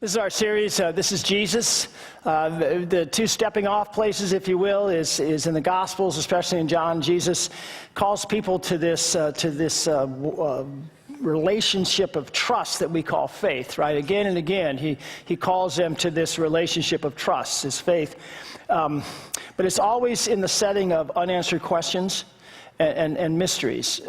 This is our series, This is Jesus. The two stepping off places, if you will, is in the Gospels, especially in John. Jesus calls people to this relationship of trust that we call faith, right? Again and again, he calls them to this relationship of trust, his faith. But it's always in the setting of unanswered questions and mysteries.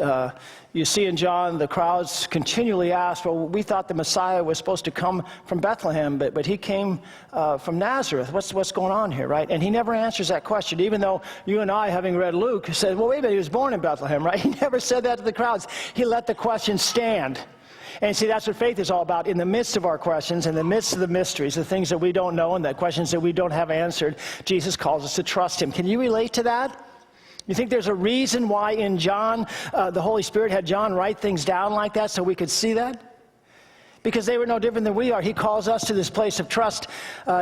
You see in John, the crowds continually ask, well, we thought the Messiah was supposed to come from Bethlehem, but he came from Nazareth. What's going on here, right? And he never answers that question, even though you and I, having read Luke, said, well, wait a minute, he was born in Bethlehem, right? He never said that to the crowds. He let the question stand. And see, that's what faith is all about. In the midst of our questions, in the midst of the mysteries, the things that we don't know and the questions that we don't have answered, Jesus calls us to trust him. Can you relate to that? You think there's a reason why in John, the Holy Spirit had John write things down like that so we could see that? Because they were no different than we are. He calls us to this place of trust,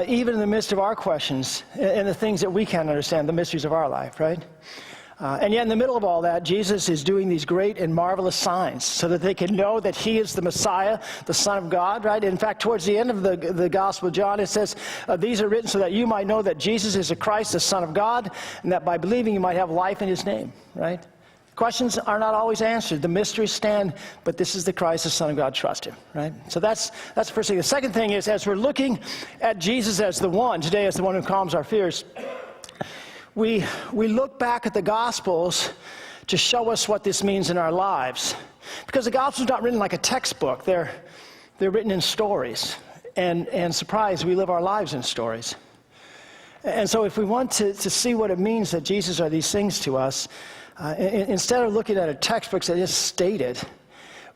even in the midst of our questions and the things that we can't understand, the mysteries of our life, right? And yet in the middle of all that, Jesus is doing these great and marvelous signs so that they can know that he is the Messiah, the Son of God, right? In fact, towards the end of the Gospel of John, it says, these are written so that you might know that Jesus is the Christ, the Son of God, and that by believing you might have life in his name, right? Questions are not always answered. The mysteries stand, but this is the Christ, the Son of God. Trust him, right? So that's the first thing. The second thing is, as we're looking at Jesus as the one, today as the one who calms our fears, we look back at the Gospels to show us what this means in our lives. Because the Gospels are not written like a textbook. They're written in stories. And surprise, we live our lives in stories. And so if we want to see what it means that Jesus are these things to us, instead of looking at a textbook that is stated,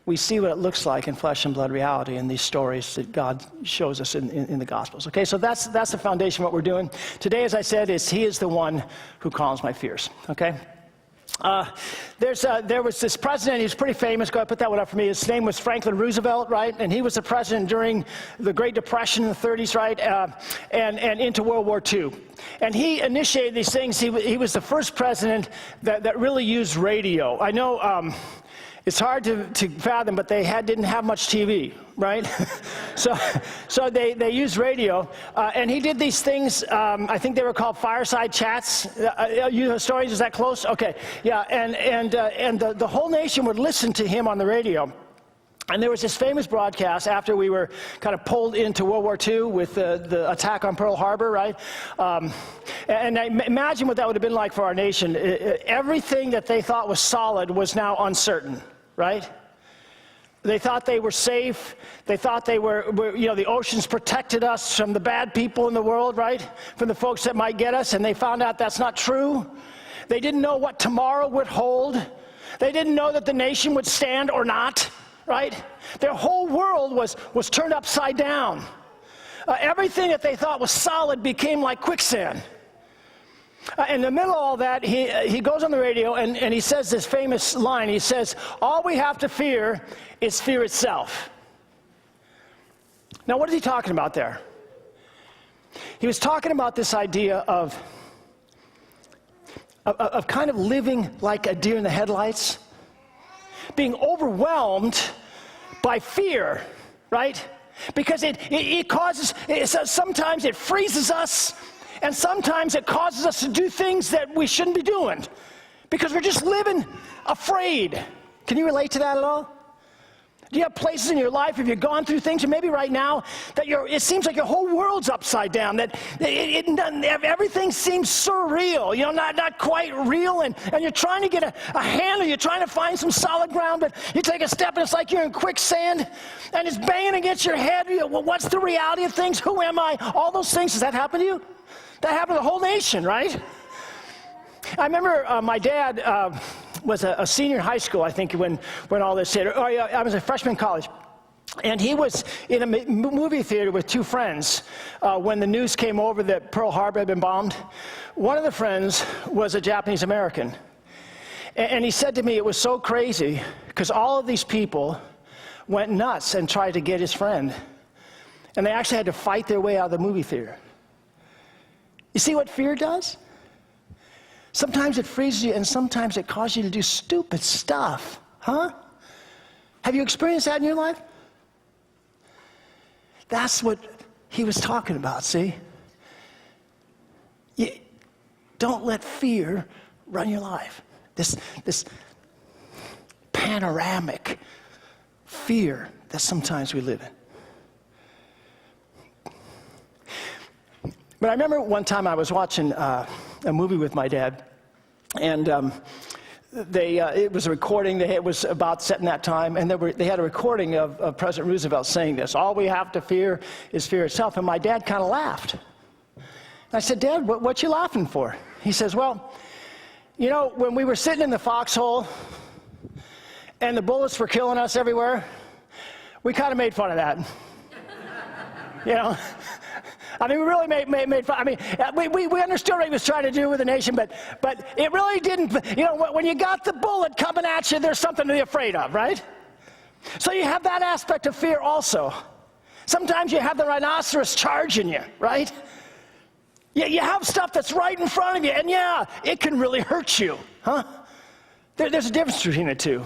we see what it looks like in flesh and blood reality in these stories that God shows us in the Gospels. Okay, so that's the foundation of what we're doing. Today, as I said, he is the one who calms my fears, okay? There was this president, he was pretty famous. Go ahead, put that one up for me. His name was Franklin Roosevelt, right? And he was the president during the Great Depression in the 30s, right? And into World War II. And he initiated these things. He was the first president that really used radio. I know it's hard to fathom, but they didn't have much TV, right? so they used radio, and he did these things. I think they were called fireside chats. You historians, is that close? Okay, yeah. And the whole nation would listen to him on the radio. And there was this famous broadcast after we were kind of pulled into World War II with the attack on Pearl Harbor, right? And imagine what that would have been like for our nation. Everything that they thought was solid was now uncertain. Right? They thought they were safe. They thought they were, the oceans protected us from the bad people in the world, right? From the folks that might get us, and they found out that's not true. They didn't know what tomorrow would hold. They didn't know that the nation would stand or not, right? Their whole world was turned upside down. Everything that they thought was solid became like quicksand. In the middle of all that, he goes on the radio and he says this famous line. He says, all we have to fear is fear itself. Now, what is he talking about there? He was talking about this idea of kind of living like a deer in the headlights, being overwhelmed by fear, right? Because it causes, sometimes it freezes us, and sometimes it causes us to do things that we shouldn't be doing because we're just living afraid. Can you relate to that at all? Do you have places in your life, have you gone through things, or maybe right now, that it seems like your whole world's upside down, that everything seems surreal, not quite real, and you're trying to get a handle, you're trying to find some solid ground, but you take a step and it's like you're in quicksand, and it's banging against your head. Well, what's the reality of things? Who am I? All those things. Does that happen to you? That happened to the whole nation, right? I remember my dad was a senior in high school, I think, when all this hit. I was a freshman in college. And he was in a movie theater with two friends when the news came over that Pearl Harbor had been bombed. One of the friends was a Japanese American. And he said to me, it was so crazy because all of these people went nuts and tried to get his friend. And they actually had to fight their way out of the movie theater. You see what fear does? Sometimes it freezes you, and sometimes it causes you to do stupid stuff. Huh? Have you experienced that in your life? That's what he was talking about, see? Don't let fear run your life. This panoramic fear that sometimes we live in. But I remember one time I was watching a movie with my dad, and it was a recording. It was about set in that time, and they had a recording of President Roosevelt saying this: all we have to fear is fear itself. And my dad kind of laughed. And I said, Dad, what you laughing for? He says, well, you know, when we were sitting in the foxhole and the bullets were killing us everywhere, we kind of made fun of that. You know? I mean, we really made fun. I mean, we understood what he was trying to do with the nation, but it really didn't. You know, when you got the bullet coming at you, there's something to be afraid of, right? So you have that aspect of fear also. Sometimes you have the rhinoceros charging you, right? You have stuff that's right in front of you, and yeah, it can really hurt you, huh? There's a difference between the two.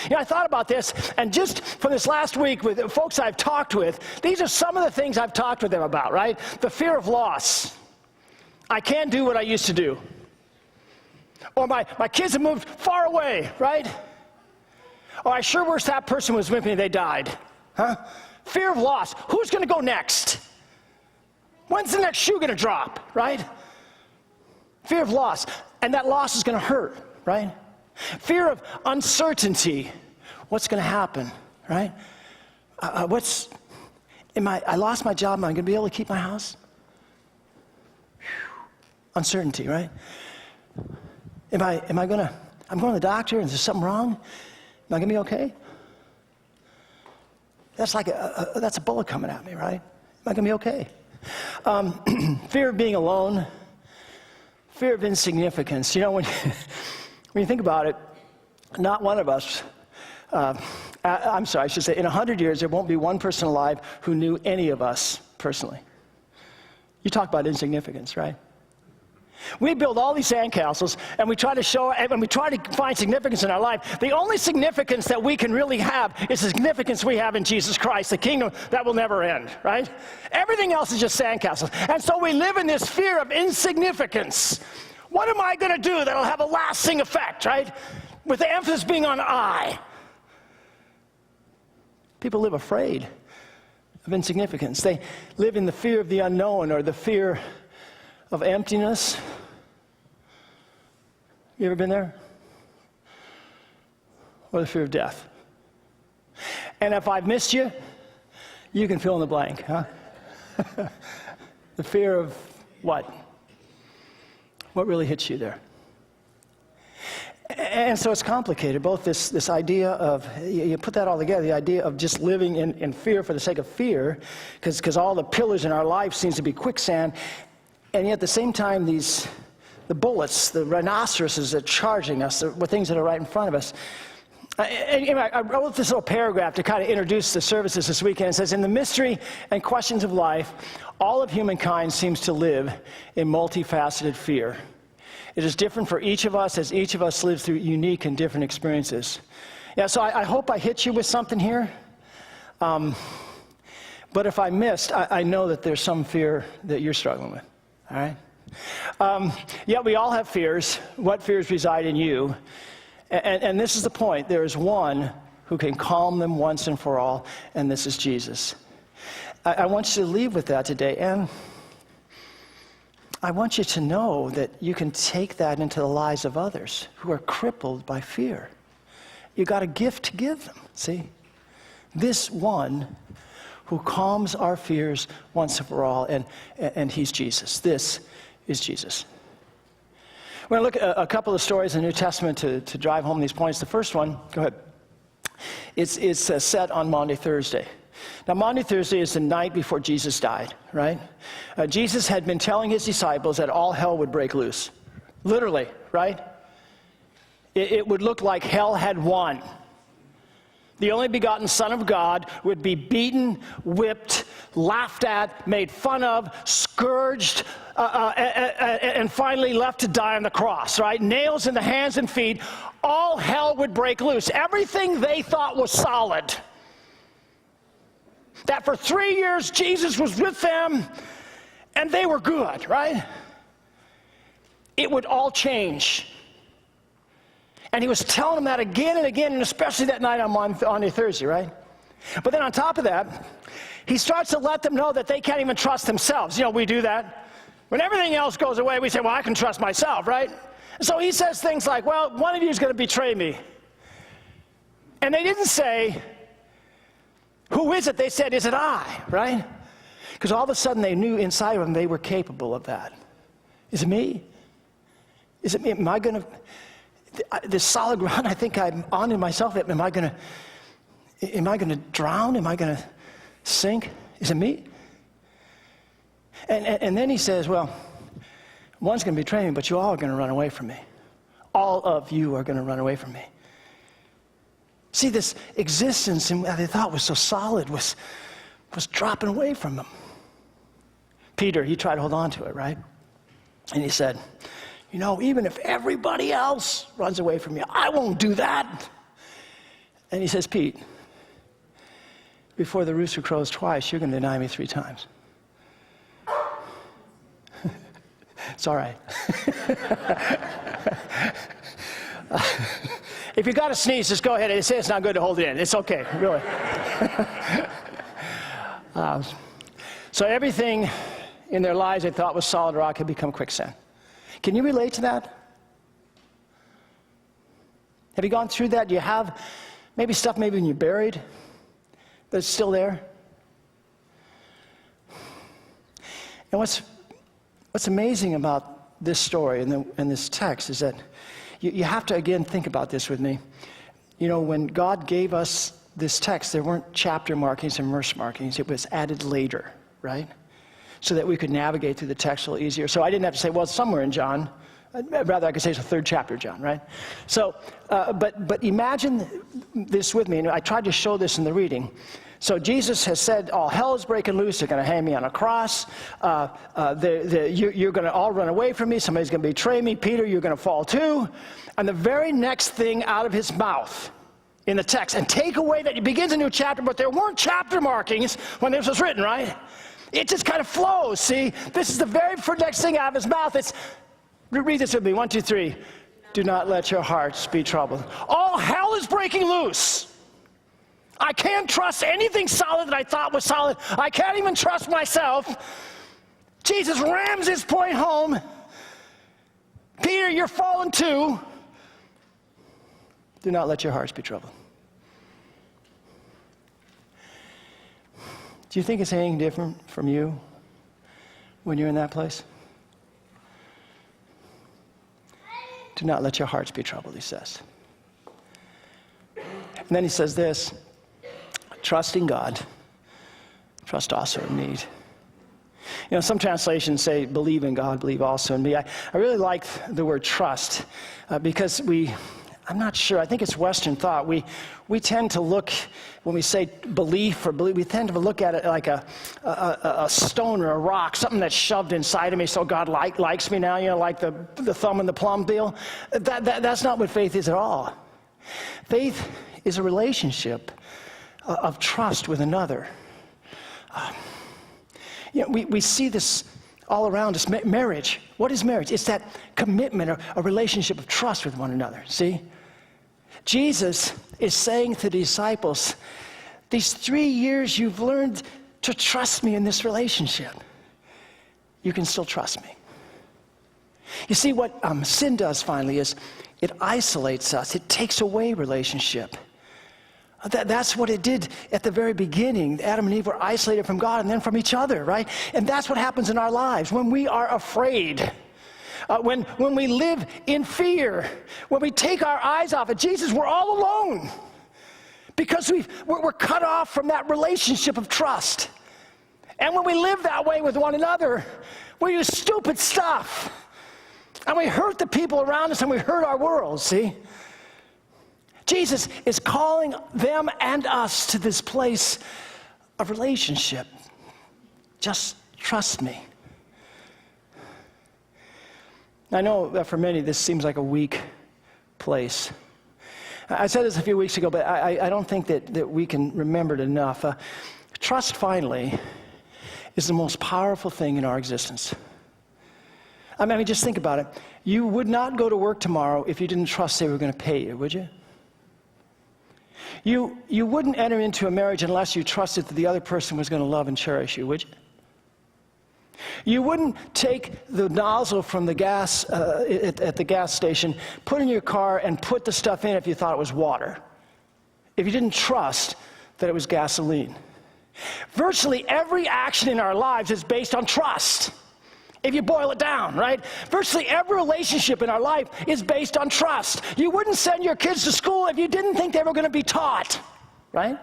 You know, I thought about this, and just from this last week with folks I've talked with, these are some of the things I've talked with them about, right? The fear of loss. I can't do what I used to do. Or my kids have moved far away, right? Or I sure wish that person was with me, they died, huh? Fear of loss. Who's going to go next? When's the next shoe going to drop, right? Fear of loss. And that loss is going to hurt, right? Fear of uncertainty. What's going to happen, right? I lost my job. Am I going to be able to keep my house? Uncertainty, right? I'm going to the doctor and there's something wrong? Am I going to be okay? That's like that's a bullet coming at me, right? Am I going to be okay? Fear of being alone, fear of insignificance. You know, when you think about it, not one of us, I'm sorry, I should say, in 100 years, there won't be one person alive who knew any of us personally. You talk about insignificance, right? We build all these sandcastles, and we try to show, and we try to find significance in our life. The only significance that we can really have is the significance we have in Jesus Christ, the kingdom that will never end, right? Everything else is just sandcastles. And so we live in this fear of insignificance. What am I going to do that'll have a lasting effect, right? With the emphasis being on I. People live afraid of insignificance. They live in the fear of the unknown or the fear of emptiness. You ever been there? Or the fear of death. And if I've missed you, you can fill in the blank, huh? The fear of what? What really hits you there? And so it's complicated, both this idea of, you put that all together, the idea of just living in fear for the sake of fear, because all the pillars in our life seems to be quicksand, and yet at the same time, the bullets, the rhinoceroses are charging us, the things that are right in front of us. I wrote this little paragraph to kind of introduce the services this weekend. It says, in the mystery and questions of life, all of humankind seems to live in multifaceted fear. It is different for each of us as each of us lives through unique and different experiences. Yeah, so I hope I hit you with something here. But if I missed, I know that there's some fear that you're struggling with. All right? Yeah, we all have fears. What fears reside in you? And this is the point. There is one who can calm them once and for all, and this is Jesus. I want you to leave with that today, and I want you to know that you can take that into the lives of others who are crippled by fear. You got a gift to give them, see? This one who calms our fears once and for all, and he's Jesus. This is Jesus. We're going to look at a couple of stories in the New Testament to drive home these points. The first one, go ahead. It's set on Maundy Thursday. Now, Maundy Thursday is the night before Jesus died, right? Jesus had been telling his disciples that all hell would break loose. Literally, right? It would look like hell had won. The only begotten Son of God would be beaten, whipped, laughed at, made fun of, scourged, and finally left to die on the cross, right? Nails in the hands and feet. All hell would break loose. Everything they thought was solid. that for 3 years Jesus was with them and they were good, right? It would all change. And he was telling them that again and again, and especially that night on a Thursday, right? But then on top of that, he starts to let them know that they can't even trust themselves. You know, we do that. When everything else goes away, we say, well, I can trust myself, right? So he says things like, well, one of you is going to betray me. And they didn't say, who is it? They said, is it I, right? Because all of a sudden they knew inside of them they were capable of that. Is it me? Is it me? Am I going to, this solid ground I think I'm on in myself, am I going to drown? Am I going to sink? Is it me? And then he says, well, one's going to betray me, but you all are going to run away from me. All of you are going to run away from me. See, this existence that they thought was so solid was dropping away from them. Peter, he tried to hold on to it, right? And he said, you know, even if everybody else runs away from you, I won't do that. And he says, Pete, before the rooster crows twice, you're going to deny me 3 times. It's all right. If you got to sneeze, just go ahead and say it's not good to hold it in. It's okay, really. So everything in their lives they thought was solid rock had become quicksand. Can you relate to that? Have you gone through that? Do you have maybe stuff maybe when you're buried, but it's still there? And what's amazing about this story and this text is that you have to, again, think about this with me. You know, when God gave us this text, there weren't chapter markings and verse markings. It was added later, right? So that we could navigate through the text a little easier. So I didn't have to say, well, it's somewhere in John. Rather, I could say it's the 3rd chapter of John, right? So, but imagine this with me. And I tried to show this in the reading. So Jesus has said, all hell is breaking loose. They're going to hang me on a cross. You're going to all run away from me. Somebody's going to betray me. Peter, you're going to fall too. And the very next thing out of his mouth in the text, and take away that, it begins a new chapter, but there weren't chapter markings when this was written, right? It just kind of flows, see? This is the very next thing out of his mouth. It's, read this with me, 1, 2, 3. Do not let your hearts be troubled. All hell is breaking loose. I can't trust anything solid that I thought was solid. I can't even trust myself. Jesus rams his point home. Peter, you're falling too. Do not let your hearts be troubled. Do you think it's anything different from you when you're in that place? Do not let your hearts be troubled, he says. And then he says this, trust in God, trust also in me. You know, some translations say, believe in God, believe also in me. I really like the word trust because I'm not sure, I think it's Western thought. We tend to look, when we say belief or believe, we tend to look at it like a stone or a rock, something that's shoved inside of me so God likes me now, you know, like the thumb and the plum deal. That's not what faith is at all. Faith is a relationship of trust with another. You know, we see this all around us. Marriage. What is marriage? It's that commitment, a relationship of trust with one another. See? Jesus is saying to the disciples, these 3 years you've learned to trust me in this relationship. You can still trust me. You see, what sin does finally is it isolates us. It takes away relationship. That's what it did at the very beginning. Adam and Eve were isolated from God and then from each other, right? And that's what happens in our lives when we are afraid. When we live in fear, when we take our eyes off of Jesus, we're all alone because we're cut off from that relationship of trust. And when we live that way with one another, we do stupid stuff. And we hurt the people around us and we hurt our world, see? Jesus is calling them and us to this place of relationship. Just trust me. I know that for many this seems like a weak place. I said this a few weeks ago, but I don't think that we can remember it enough. Trust, finally, is the most powerful thing in our existence. I mean, just think about it. You would not go to work tomorrow if you didn't trust they were going to pay you, would you? You wouldn't enter into a marriage unless you trusted that the other person was going to love and cherish you, would you? You wouldn't take the nozzle from the gas at the gas station, put in your car, and put the stuff in if you thought it was water, if you didn't trust that it was gasoline. Virtually every action in our lives is based on trust, if you boil it down, right? Virtually every relationship in our life is based on trust. You wouldn't send your kids to school if you didn't think they were going to be taught, right?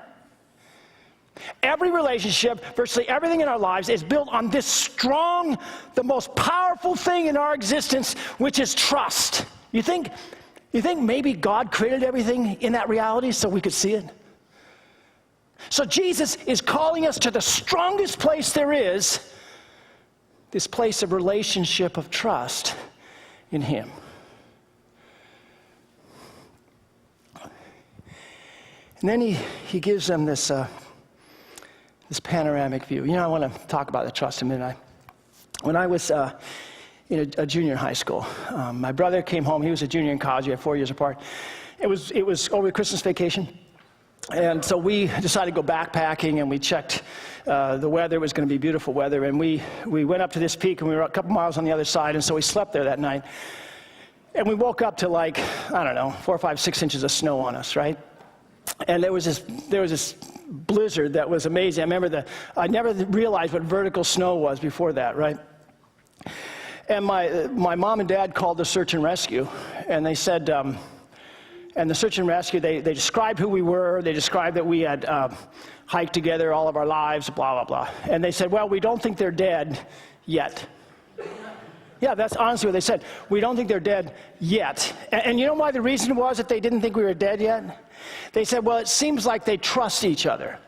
Every relationship, virtually everything in our lives is built on this strong, the most powerful thing in our existence, which is trust. You think maybe God created everything in that reality so we could see it? So Jesus is calling us to the strongest place there is, this place of relationship of trust in Him. And then he gives them this panoramic view. You know, I want to talk about the trust a minute. When I was in a junior in high school, my brother came home. He was a junior in college. We had 4 years apart. It was over Christmas vacation. And so we decided to go backpacking, and we checked the weather. It was going to be beautiful weather. And we went up to this peak, and we were a couple miles on the other side, and so we slept there that night. And we woke up to 4, 5, 6 inches of snow on us, right? And there was this blizzard that was amazing. I never realized what vertical snow was before that, right? And my mom and dad called the search and rescue, and they said, and the search and rescue, they described who we were. They described that we had hiked together all of our lives, blah, blah, blah. And they said, well, we don't think they're dead yet. Yeah, that's honestly what they said. We don't think they're dead yet. And you know why the reason was that they didn't think we were dead yet? They said, well, it seems like they trust each other.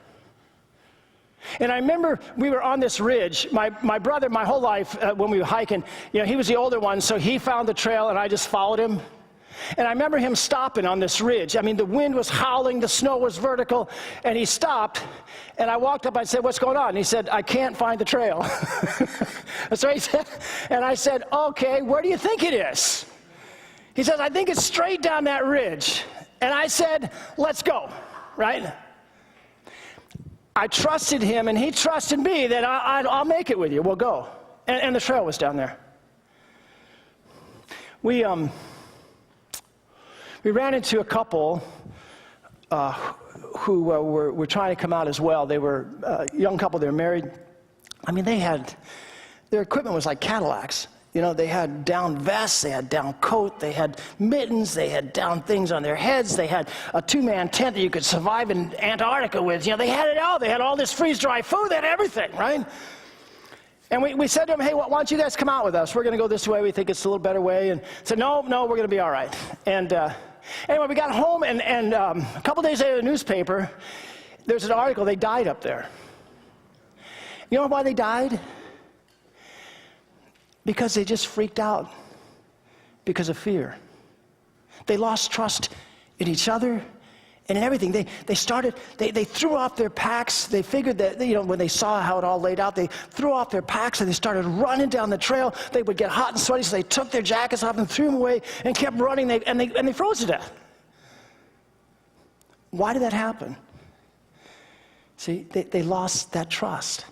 And I remember we were on this ridge. My brother, my whole life, when we were hiking, he was the older one, so he found the trail, and I just followed him. And I remember him stopping on this ridge. I mean, the wind was howling, the snow was vertical, and he stopped, and I walked up, I said, what's going on? And he said, I can't find the trail. That's what he said. And I said, okay, where do you think it is? He says, I think it's straight down that ridge. And I said, let's go, right? I trusted him, and he trusted me that I'll make it with you. We'll go. And the trail was down there. We ran into a couple who were trying to come out as well. They were a young couple. They were married. I mean, their equipment was like Cadillacs. They had down vests, they had down coat, they had mittens, they had down things on their heads, they had a 2-man tent that you could survive in Antarctica with. They had it all. They had all this freeze-dried food, they had everything, right? And we said to them, hey, why don't you guys come out with us? We're going to go this way. We think it's a little better way. And said, no, we're going to be all right. And anyway, we got home, and a couple days later in the newspaper, there's an article, they died up there. You know why they died? Because they just freaked out because of fear. They lost trust in each other and in everything. They threw off their packs. They figured that, when they saw how it all laid out, they threw off their packs and they started running down the trail. They would get hot and sweaty, so they took their jackets off and threw them away and kept running, and they froze to death. Why did that happen? See, they lost that trust.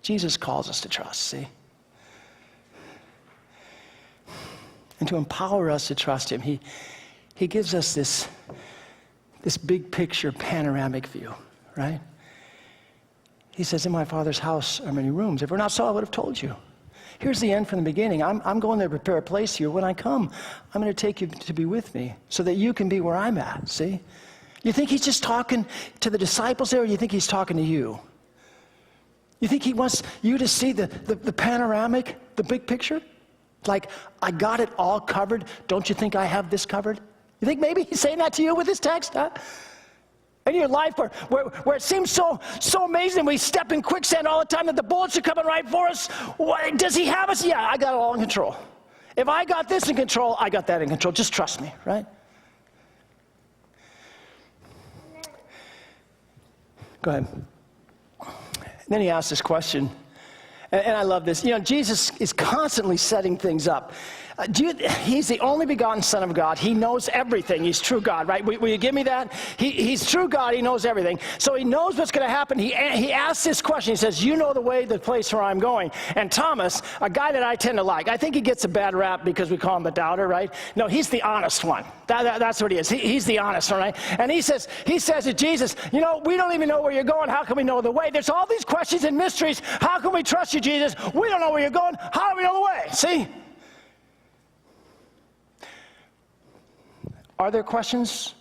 Jesus calls us to trust, see? And to empower us to trust him, he gives us this big picture panoramic view, right? He says, in my Father's house are many rooms. If we're not so, I would have told you. Here's the end from the beginning. I'm going to prepare a place here. When I come, I'm going to take you to be with me so that you can be where I'm at, see? You think he's just talking to the disciples there, or you think he's talking to you? You think he wants you to see the panoramic, the big picture? Like, I got it all covered. Don't you think I have this covered? You think maybe he's saying that to you with this text, huh? In your life where it seems so amazing, we step in quicksand all the time, that the bullets are coming right for us. Does he have us? Yeah, I got it all in control. If I got this in control, I got that in control. Just trust me, right? Go ahead. And then he asked this question, and I love this. You know, Jesus is constantly setting things up. He's the only begotten Son of God. He knows everything. He's true God, right? Will you give me that? He's true God. He knows everything. So he knows what's going to happen. He asks this question. He says, you know the way, the place where I'm going. And Thomas, a guy that I tend to like, I think he gets a bad rap because we call him the doubter, right? No, he's the honest one. That's what he is. He's the honest one, right? And he says to Jesus, you know, we don't even know where you're going. How can we know the way? There's all these questions and mysteries. How can we trust you, Jesus? We don't know where you're going. How do we know the way? See? Are there questions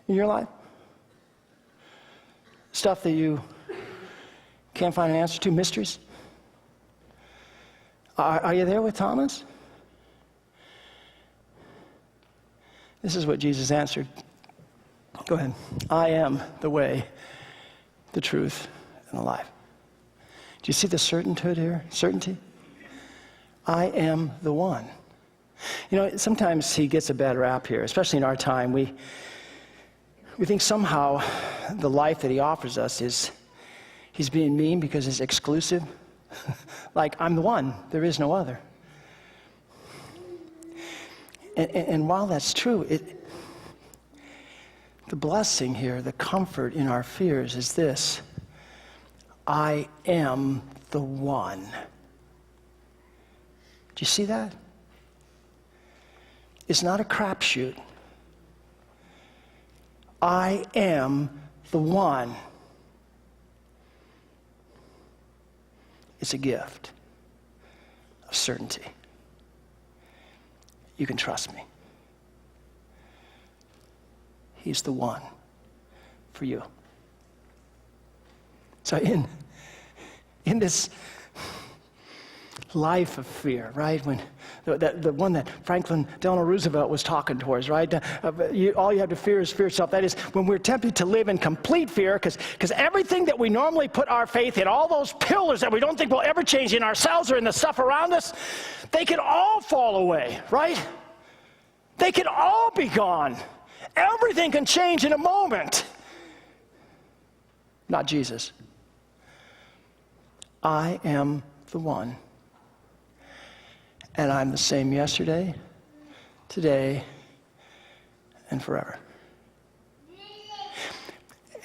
in your life? Stuff that you can't find an answer to, mysteries? Are you there with Thomas? This is what Jesus answered. Go ahead. I am the way, the truth, and the life. Do you see the certainty here? Certainty? I am the one. You know, sometimes he gets a bad rap here, especially in our time. We think somehow the life that he offers us is, he's being mean because it's exclusive. Like, I'm the one, there is no other. And while that's true, the blessing here, the comfort in our fears is this: I am the one. Do you see that? It's not a crapshoot. I am the one. It's a gift of certainty. You can trust me. He's the one for you. So in this life of fear, right? When the one that Franklin Delano Roosevelt was talking towards, right? All you have to fear is fear itself. That is, when we're tempted to live in complete fear, because everything that we normally put our faith in, all those pillars that we don't think will ever change in ourselves or in the stuff around us, they could all fall away, right? They could all be gone. Everything can change in a moment. Not Jesus. I am the one. And I'm the same yesterday, today, and forever.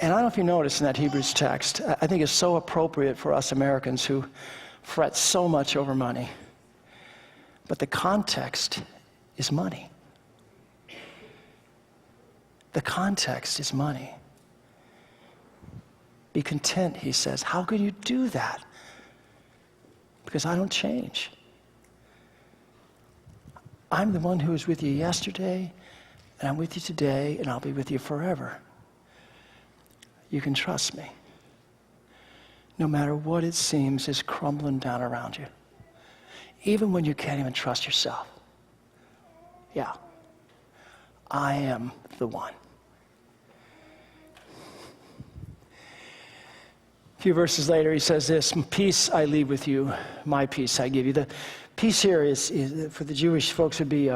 And I don't know if you noticed in that Hebrews text, I think it's so appropriate for us Americans who fret so much over money. But the context is money. The context is money. Be content, he says. How can you do that? Because I don't change. I'm the one who was with you yesterday, and I'm with you today, and I'll be with you forever. You can trust me. No matter what it seems is crumbling down around you. Even when you can't even trust yourself. Yeah. I am the one. A few verses later, he says this: peace I leave with you, my peace I give you. The peace here is for the Jewish folks, would be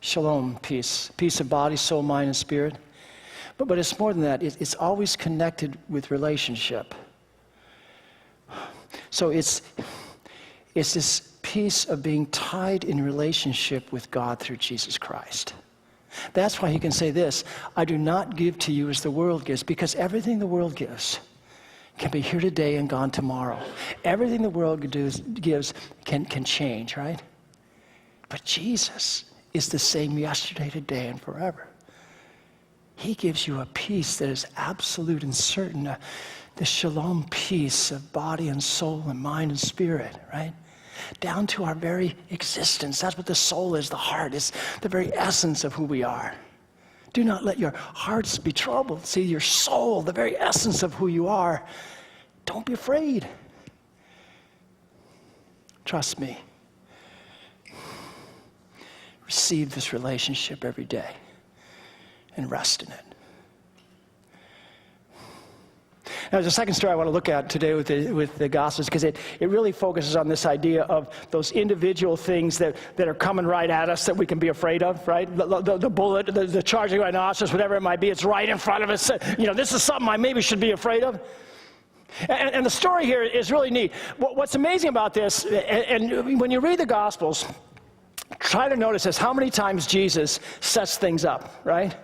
Shalom Peace. Peace of body, soul, mind, and spirit. But it's more than that. It's always connected with relationship. So it's this peace of being tied in relationship with God through Jesus Christ. That's why he can say this: I do not give to you as the world gives, because everything the world gives can be here today and gone tomorrow. Everything the world gives can change, right? But Jesus is the same yesterday, today, and forever. He gives you a peace that is absolute and certain, the shalom peace of body and soul and mind and spirit, right? Down to our very existence. That's what the soul is, the heart. It's the very essence of who we are. Do not let your hearts be troubled. See, your soul, the very essence of who you are. Don't be afraid. Trust me. Receive this relationship every day and rest in it. There's a second story I want to look at today with the Gospels, because it really focuses on this idea of those individual things that are coming right at us that we can be afraid of, right? The bullet, the charging rhinoceros, whatever it might be, it's right in front of us. This is something I maybe should be afraid of. And the story here is really neat. What's amazing about this, and when you read the Gospels, try to notice this, how many times Jesus sets things up, right?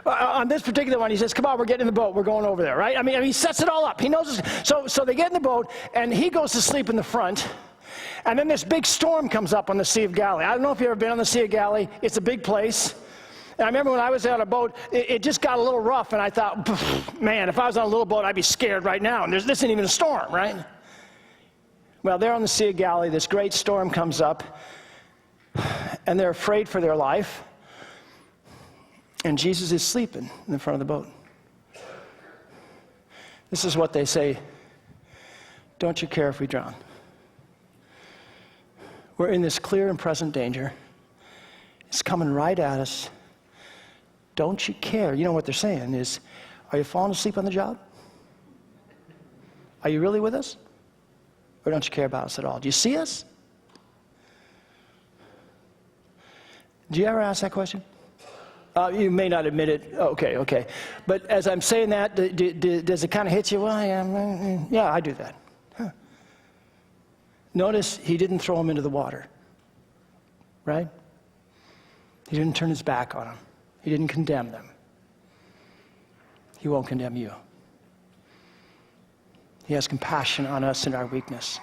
On this particular one, he says, come on, we're getting in the boat. We're going over there, right? I mean, he sets it all up. He knows this. So they get in the boat, and he goes to sleep in the front. And then this big storm comes up on the Sea of Galilee. I don't know if you've ever been on the Sea of Galilee. It's a big place. And I remember when I was on a boat, it just got a little rough, and I thought, man, if I was on a little boat, I'd be scared right now. And this isn't even a storm, right? Well, they're on the Sea of Galilee. This great storm comes up, and they're afraid for their life. And Jesus is sleeping in the front of the boat. This is what they say, don't you care if we drown? We're in this clear and present danger. It's coming right at us. Don't you care? You know what they're saying is, are you falling asleep on the job? Are you really with us? Or don't you care about us at all? Do you see us? Do you ever ask that question? You may not admit it. Okay. But as I'm saying that, does it kind of hit you? Well, yeah, I do that. Huh. Notice he didn't throw him into the water, right? He didn't turn his back on them. He didn't condemn them. He won't condemn you. He has compassion on us in our weakness.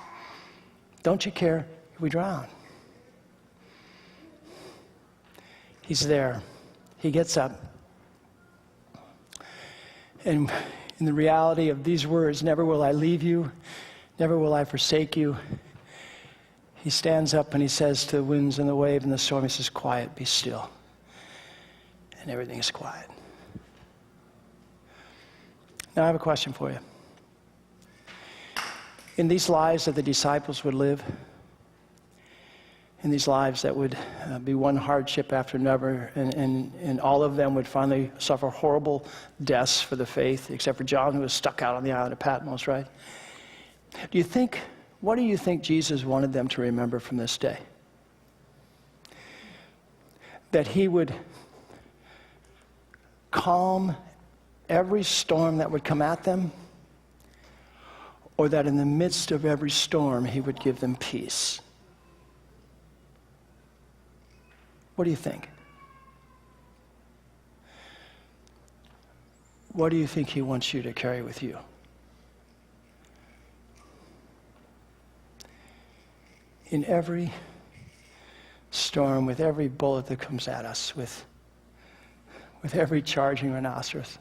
Don't you care if we drown? He's there. He gets up. And in the reality of these words, never will I leave you, never will I forsake you, he stands up and he says to the winds and the wave and the storm, he says, quiet, be still. And everything is quiet. Now I have a question for you. In these lives that the disciples would live, in these lives that would be one hardship after another, and all of them would finally suffer horrible deaths for the faith, except for John, who was stuck out on the island of Patmos, right? What do you think Jesus wanted them to remember from this day? That he would calm every storm that would come at them, or that in the midst of every storm, he would give them peace? What do you think? What do you think he wants you to carry with you? In every storm, with every bullet that comes at us, with every charging rhinoceros,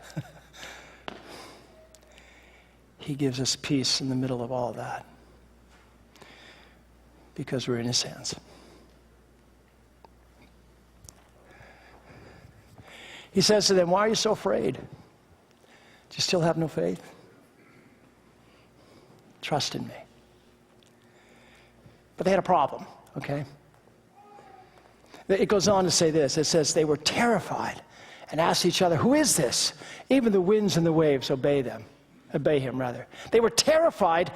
he gives us peace in the middle of all that, because we're in his hands. He says to them, why are you so afraid? Do you still have no faith? Trust in me. But they had a problem, okay? It goes on to say this. It says they were terrified and asked each other, who is this? Even the winds and the waves obey him. They were terrified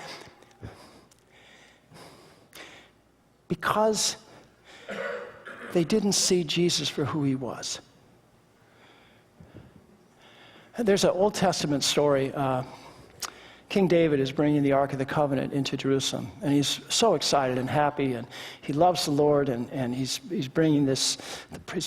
because they didn't see Jesus for who he was. There's an Old Testament story. King David is bringing the Ark of the Covenant into Jerusalem, and he's so excited and happy, and he loves the Lord, and he's bringing his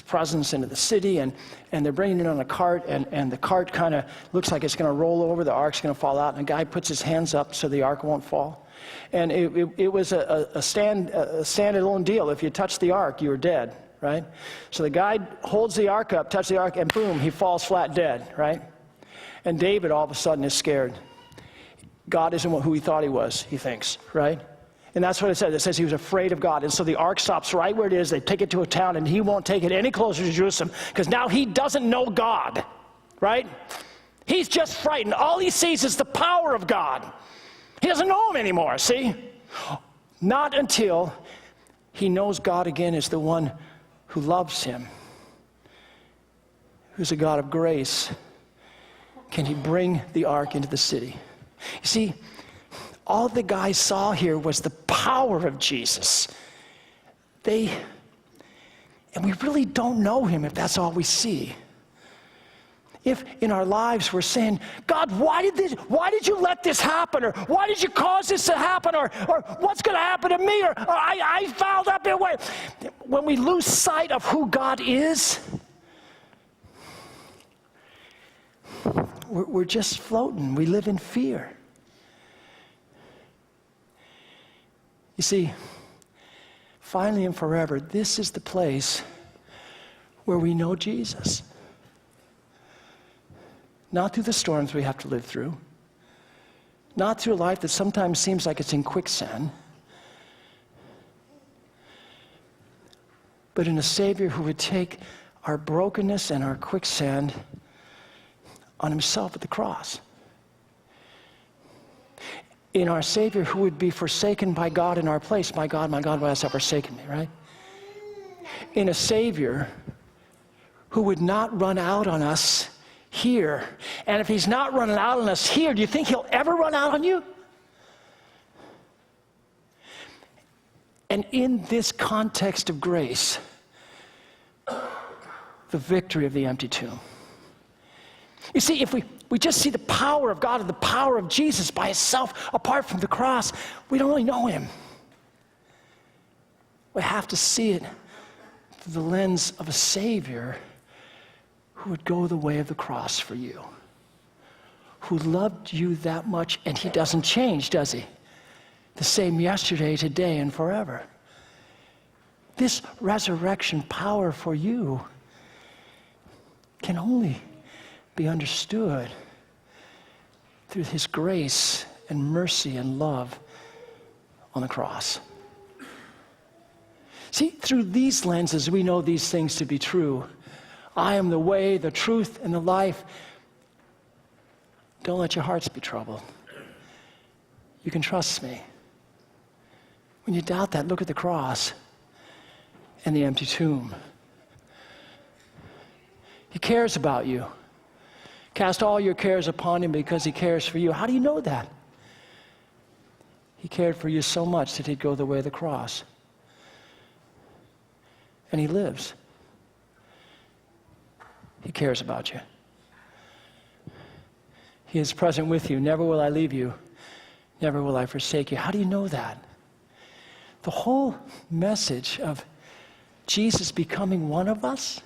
presence into the city, and they're bringing it on a cart, and the cart kind of looks like it's going to roll over, the Ark's going to fall out, and a guy puts his hands up so the Ark won't fall. And it was a standalone deal. If you touched the Ark, you were dead, right? So the guy holds the Ark up, touches the Ark, and boom, he falls flat dead, right? And David all of a sudden is scared. God isn't who he thought he was, he thinks, right? And that's what it says. It says he was afraid of God. And so the ark stops right where it is. They take it to a town, and he won't take it any closer to Jerusalem because now he doesn't know God, right? He's just frightened. All he sees is the power of God. He doesn't know him anymore, see? Not until he knows God again is the one who loves him, who's a God of grace, can he bring the ark into the city. You see, all the guys saw here was the power of Jesus. And we really don't know him if that's all we see. If in our lives we're saying, God, why did you let this happen? Or why did you cause this to happen? Or what's going to happen to me? Or I fouled up in way. When we lose sight of who God is, we're just floating. We live in fear. You see, finally and forever, this is the place where we know Jesus. Not through the storms we have to live through. Not through a life that sometimes seems like it's in quicksand. But in a Savior who would take our brokenness and our quicksand on himself at the cross. In our Savior who would be forsaken by God in our place. My God, why hast thou forsaken me, right? In a Savior who would not run out on us here. And if he's not running out on us here, do you think he'll ever run out on you? And in this context of grace, the victory of the empty tomb. You see, if we just see the power of God and the power of Jesus by itself apart from the cross, we don't really know him. We have to see it through the lens of a Savior who would go the way of the cross for you, who loved you that much, and he doesn't change, does he? The same yesterday, today, and forever. This resurrection power for you can only be understood through his grace and mercy and love on the cross. See, through these lenses, we know these things to be true. I am the way, the truth, and the life. Don't let your hearts be troubled. You can trust me. When you doubt that, look at the cross and the empty tomb. He cares about you. Cast all your cares upon him because he cares for you. How do you know that? He cared for you so much that he'd go the way of the cross. And he lives. He cares about you. He is present with you. Never will I leave you. Never will I forsake you. How do you know that? The whole message of Jesus becoming one of us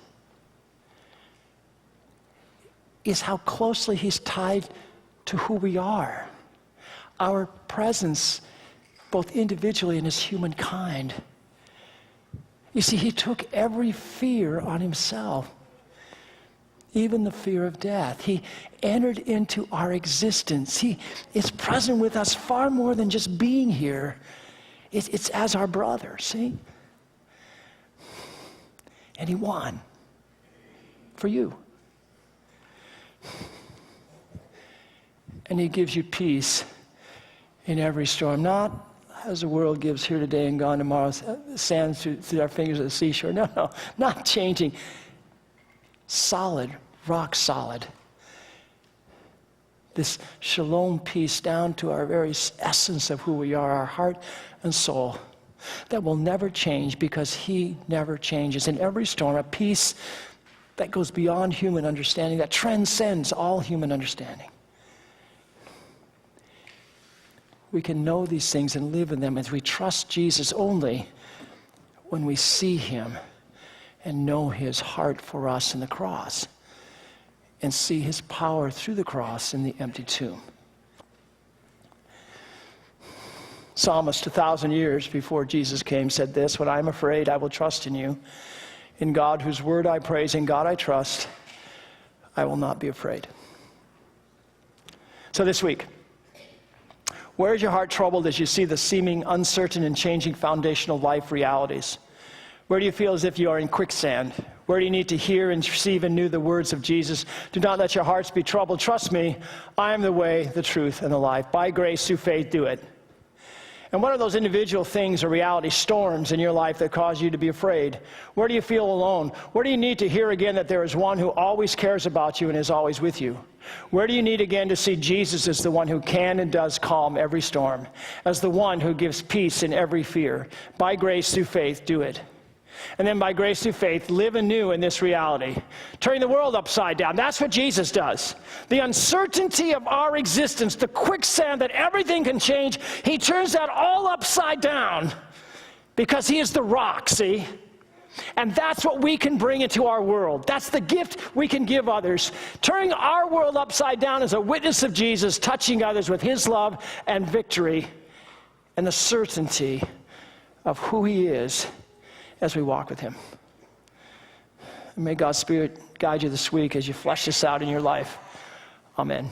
is how closely he's tied to who we are. Our presence, both individually and as humankind. You see, he took every fear on himself, even the fear of death. He entered into our existence. He is present with us far more than just being here. It's as our brother, see? And he won for you. And he gives you peace in every storm. Not as the world gives here today and gone tomorrow, sand through our fingers at the seashore. No, not changing. Solid, rock solid. This shalom peace down to our very essence of who we are, our heart and soul, that will never change because he never changes. In every storm, a peace that goes beyond human understanding, that transcends all human understanding. We can know these things and live in them as we trust Jesus only when we see him and know his heart for us in the cross and see his power through the cross in the empty tomb. Psalmist 2,000 years before Jesus came said this, "When I am afraid, I will trust in you. In God whose word I praise, in God I trust, I will not be afraid." So this week, where is your heart troubled as you see the seeming uncertain and changing foundational life realities? Where do you feel as if you are in quicksand? Where do you need to hear and receive anew the words of Jesus? Do not let your hearts be troubled. Trust me, I am the way, the truth, and the life. By grace, through faith, do it. And what are those individual things or reality storms in your life that cause you to be afraid? Where do you feel alone? Where do you need to hear again that there is one who always cares about you and is always with you? Where do you need again to see Jesus as the one who can and does calm every storm, as the one who gives peace in every fear? By grace through faith, do it. And then by grace through faith, live anew in this reality, turning the world upside down. That's what Jesus does. The uncertainty of our existence, the quicksand that everything can change, he turns that all upside down because he is the rock, see? And that's what we can bring into our world. That's the gift we can give others. Turning our world upside down as a witness of Jesus, touching others with his love and victory and the certainty of who he is as we walk with him. And may God's Spirit guide you this week as you flesh this out in your life. Amen.